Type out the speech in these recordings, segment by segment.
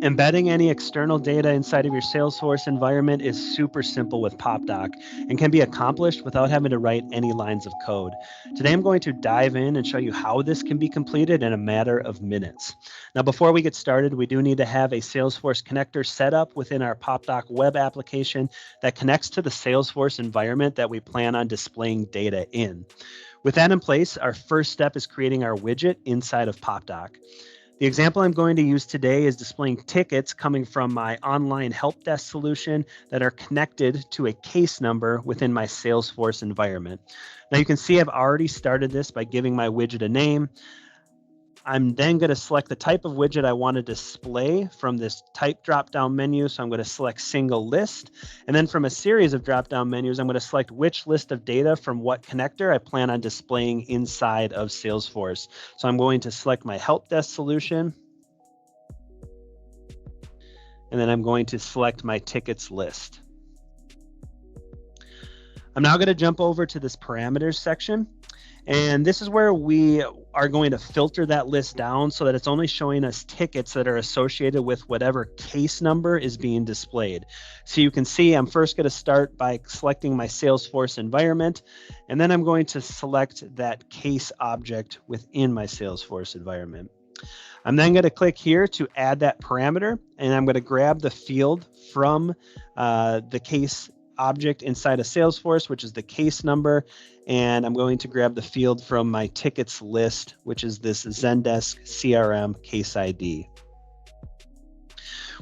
Embedding any external data inside of your Salesforce environment is super simple with PopDoc and can be accomplished without having to write any lines of code. Today, I'm going to dive in and show you how this can be completed in a matter of minutes. Now, before we get started, we do need to have a Salesforce connector set up within our PopDoc web application that connects to the Salesforce environment that we plan on displaying data in. With that in place, our first step is creating our widget inside of PopDoc. The example I'm going to use today is displaying tickets coming from my online help desk solution that are connected to a case number within my Salesforce environment. Now you can see I've already started this by giving my widget a name. I'm then going to select the type of widget I want to display from this type drop-down menu. So I'm going to select single list. And then from a series of drop-down menus, I'm going to select which list of data from what connector I plan on displaying inside of Salesforce. So I'm going to select my help desk solution. And then I'm going to select my tickets list. I'm now going to jump over to this parameters section. And this is where we are going to filter that list down so that it's only showing us tickets that are associated with whatever case number is being displayed. So you can see I'm first going to start by selecting my Salesforce environment, and then I'm going to select that case object within my Salesforce environment. I'm then going to click here to add that parameter, and I'm going to grab the field from the case object inside of Salesforce, which is the case number, and I'm going to grab the field from my tickets list, which is this Zendesk CRM case ID.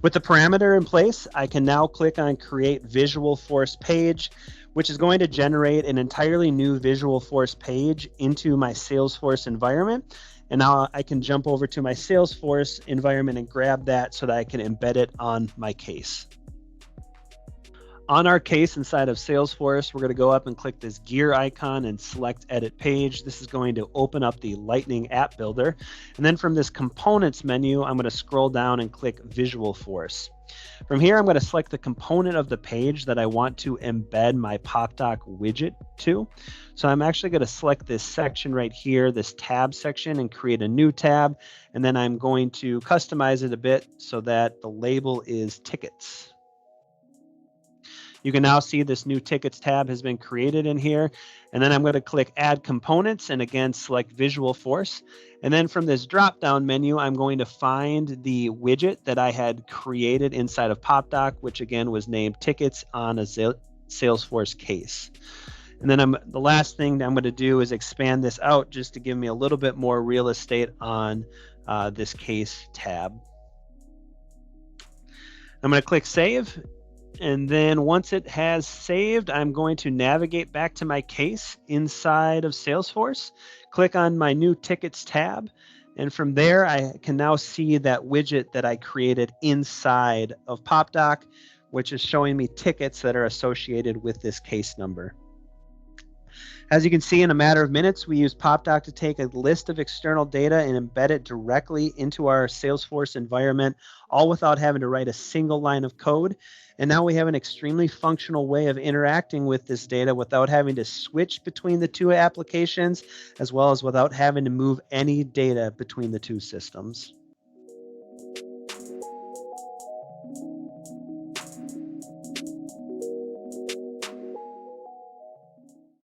With the parameter in place, I can now click on Create Visual Force Page, which is going to generate an entirely new Visual Force page into my Salesforce environment. And now I can jump over to my Salesforce environment and grab that so that I can embed it on my case. On our case inside of Salesforce, we're going to go up and click this gear icon and select Edit Page. This is going to open up the Lightning App Builder. And then from this Components menu, I'm going to scroll down and click Visual Force. From here, I'm going to select the component of the page that I want to embed my PopDoc widget to. So I'm actually going to select this section right here, this tab section, and create a new tab. And then I'm going to customize it a bit so that the label is Tickets. You can now see this new tickets tab has been created in here. And then I'm going to click Add Components and again select Visual Force. And then from this drop-down menu, I'm going to find the widget that I had created inside of PopDoc, which again was named Tickets on a Salesforce case. And then the last thing that I'm going to do is expand this out just to give me a little bit more real estate on this case tab. I'm going to click Save. And then once it has saved, I'm going to navigate back to my case inside of Salesforce, click on my new tickets tab, and from there I can now see that widget that I created inside of PopDoc, which is showing me tickets that are associated with this case number. As you can see, in a matter of minutes, we use PopDoc to take a list of external data and embed it directly into our Salesforce environment, all without having to write a single line of code. And now we have an extremely functional way of interacting with this data without having to switch between the two applications, as well as without having to move any data between the two systems.